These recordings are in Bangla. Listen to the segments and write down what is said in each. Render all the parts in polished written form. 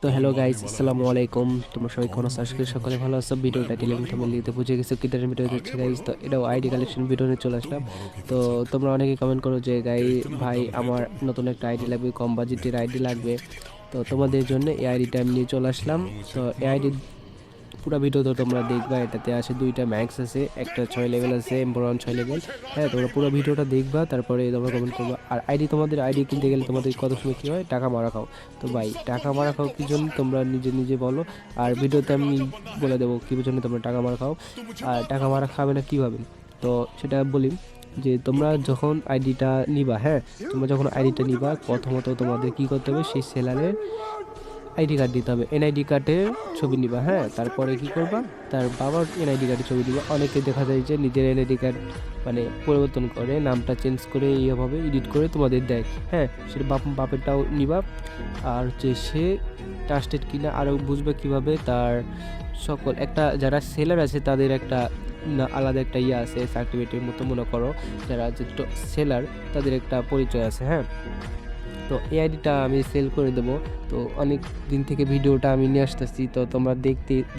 তো হ্যালো গাইস, আসসালামু আলাইকুম। তোমরা সবাই কোন সার্চ সকলে ভালো আছো? ভিডিও টাইটেল এবং থাম্বনেল দিতে বুঝে গেছো কি ধরনের ভিডিও হচ্ছে গাইস। তো এটাও আইডি কালেকশন ভিডিও নিয়ে চলে আসলাম। তো তোমরা অনেকে কমেন্ট করো যে ভাই আমার নতুন একটা আইডি লাগবে, কম বাজেটের আইডি লাগবে। তো তোমাদের জন্য এই আইডিটা আমি নিয়ে চলে আসলাম। তো এই আইডি পুরো ভিডিও তো তোমরা দেখবা। এটাতে আছে দুইটা ম্যাক্স আছে, একটা 6 লেভেল আছে, এম্বরন 6 লেভেল। হ্যাঁ, তোমরা পুরো ভিডিওটা দেখবা, তারপরে তোমরা কমেন্ট করবা। আর তোমাদের আইডি কিনতে গেলে তোমাদের কত সময় কী হয়, টাকা মারা খাও। তো ভাই টাকা মারা খাও কী জন্য তোমরা নিজে নিজে বলো। আর ভিডিওতে আমি বলে দেবো কী জন্য তোমরা টাকা মারা খাও, আর টাকা মারা খাবে না কীভাবে। তো সেটা বলি যে তোমরা যখন আইডিটা নিবা, হ্যাঁ তোমরা যখন আইডিটা নিবা প্রথমত তোমাদের কী করতে হবে, সেই সেলারের আইডি কার্ড দিতে হবে। এনআইডি কার্ডের ছবি নিবা, হ্যাঁ তারপরে কি করবা, তার বাবার এনআইডি কার্ডের ছবি দিবা। অনেকে দেখা যায় যে নিজের এনআইডি কার্ড মানে পরিবর্তন করে, নামটা চেঞ্জ করে এইভাবে এডিট করে তোমাদের দেয়। হ্যাঁ, সেটা বাপেরটাও নিবা। আর হচ্ছে সে ট্রাস্টেড কিনা আরও বুঝবে কিভাবে, তার সকল একটা যারা সেলার আছে তাদের একটা আলাদা একটা ইয়ে আছে, সার্টিফিকেটের মতো মনে করো। যারা যে সেলার তাদের একটা পরিচয় আছে। হ্যাঁ, তো এই আইডিটা আমি সেল করে দেবো। তো অনেক দিন থেকে ভিডিওটা আমি নিয়ে আসতেছি, তো তোমরা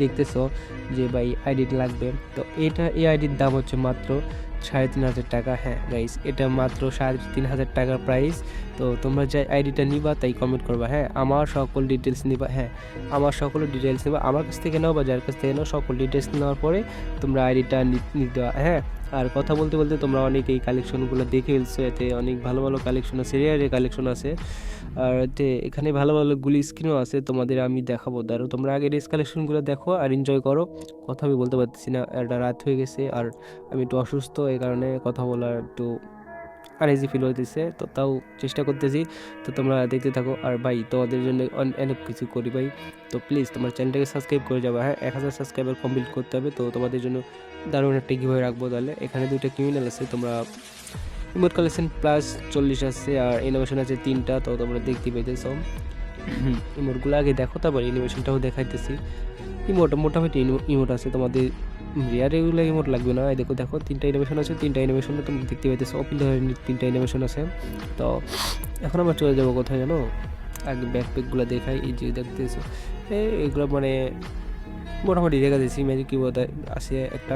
দেখতেছো যে ভাই আইডিটা লাগবে। তো এই আইডির দাম হচ্ছে মাত্র 3,500 টাকা। হ্যাঁ গাইস, এটা মাত্র 3,500 টাকার প্রাইস। তো তোমরা যে আইডিটা নিবা তাই কমেন্ট করবা। হ্যাঁ, আমার সকল ডিটেলস নিবা। হ্যাঁ, আমার সকল ডিটেলস নিবা, আমার কাছ থেকে নাও বা যার কাছ থেকে নাও, সকল ডিটেলস নেওয়ার পরে তোমরা আইডিটা নিতে। হ্যাঁ, আর কথা বলতে বলতে তোমরা অনেক এই কালেকশনগুলো দেখে ফেলছো। এতে অনেক ভালো ভালো কালেকশন আছে, রেয়ারের কালেকশন আছে। আর এতে এখানে ভালো ভালো গুলি স্ক্রিনও আছে, তোমাদের আমি দেখাবো। দাঁড়ো, তোমরা আগে রেস কালেকশনগুলো দেখো আর এনজয় করো। কথা আমি বলতে পারতেছি না, একটা রাত হয়ে গেছে আর আমি একটু অসুস্থ, এই কারণে কথা বলার একটু আনইজি ফিল হইতেছে। তো তাও চেষ্টা করতেছি। তো তোমরা দেখতে থাকো। আর ভাই তোমাদের জন্য অনেক কিছু করি ভাই। তো প্লিজ তোমার চ্যানেলটাকে সাবস্ক্রাইব করে যাবে। হ্যাঁ, 1000 সাবস্ক্রাইবার কমপ্লিট করতে হবে। তো তোমাদের জন্য দারুণ একটা গিভওয়ে রাখবো। তাহলে এখানে দুইটা ক্রিমিনাল আছে, তোমরা ইমোট কালেকশন প্লাস 40 আছে আর ইনোভেশন আছে 3টা। তো তোমরা দেখতে পাইতেছ। ইমোটগুলো আগে দেখো, তারপর অ্যানিমেশনটাও দেখাইতেছি। মোটামুটি ইমোট আছে তোমাদের। রেয়ার এগুলো ইমোট লাগবে না। দেখো 3টা অ্যানিমেশন আছে, 3টা অ্যানিমেশনে তোমরা দেখতে পাইতেছো। ওপেন ধরনের 3টা অ্যানিমেশন আছে। তো এখন আমরা চলে যাবো কোথায় জানো, আগে ব্যাকপ্যাকগুলো দেখাই। এই যে দেখতেছো এগুলো মানে মোটামুটি দেখা যাচ্ছে ম্যাজিক কিবোর্ড আছে একটা।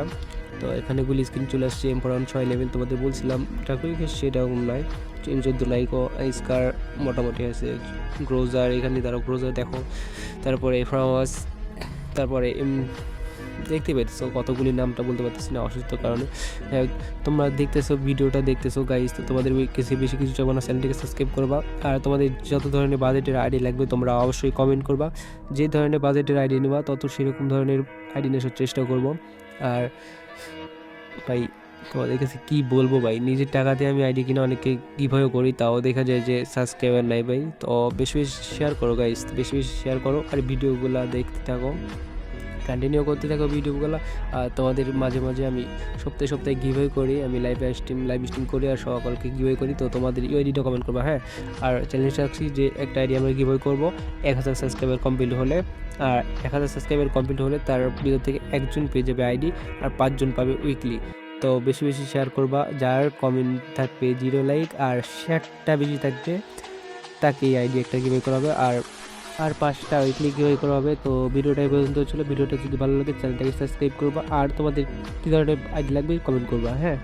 তো এখানে গুলি স্ক্রিন চলে আসছে, এম্পারন 6 লেভেল তোমাদের বলছিলাম ট্রাকুই সেটা নাই। 14 লাইকও স্কার মোটামুটি আছে। গ্রোজার এখানে তারা গ্রোজার দেখো, তারপরে ফ্রাওয়াস, তারপরে দেখতে পেতেছো কতগুলি, নামটা বলতে পারতেছি না অসুস্থ কারণে। তোমরা ভিডিওটা দেখতেছো গাইস, তো তোমাদের বেশি কিছু চাইবো না, চ্যানেলটিকে সাবস্ক্রাইব করবা। আর তোমাদের যত ধরনের বাজেটের আইডি লাগবে তোমরা অবশ্যই কমেন্ট করবা। যে ধরনের বাজেটের আইডি নেবা তত সেরকম ধরনের আইডি নেওয়ার চেষ্টা করব। আর ভাই তোমাদের কাছে কী বলবো ভাই, নিজের টাকাতে আমি আইডি কিনে অনেকে কীভাবে করি, তাও দেখা যায় যে সাবস্ক্রাইবার নাই ভাই। তো বেশি বেশি শেয়ার করো গাইস, বেশি বেশি শেয়ার করো আর ভিডিওগুলো দেখতে থাকো, কন্টিনিউ করতে থাকো ভিডিওগুলো। আর তোমাদের মাঝে মাঝে আমি সপ্তাহে সপ্তাহে গিভওয়ে করি, আমি লাইভ স্ট্রিম করি আর সকলকে গিভওয়ে করি। তো তোমাদের এই আইডিটা কমেন্ট করবা। হ্যাঁ, আর চ্যালেঞ্জ রাখছি যে একটা আইডি আমরা গিভওয়ে করবো 1000 সাবস্ক্রাইবার কমপ্লিট হলে। আর 1000 সাবস্ক্রাইবার কমপ্লিট হলে তার ভিতর থেকে একজন পেয়ে যাবে আইডি আর 5 জন পাবে উইকলি। তো বেশি বেশি শেয়ার করবা, যার কমেন্ট থাকবে 0 লাইক আর শেয়ারটা বেশি থাকবে তাকে এই আইডি একটা গিভওয়ে করা হবে। আর 5টা উইকলি গিভওয়ে করা হবে। তো ভিডিওটা এই পর্যন্ত ছিল। ভিডিওটা যদি ভালো লাগে চ্যানেলটাকে সাবস্ক্রাইব করবা আর তোমাদের কী ধরনের আইডি লাগবে কমেন্ট করবা। হ্যাঁ।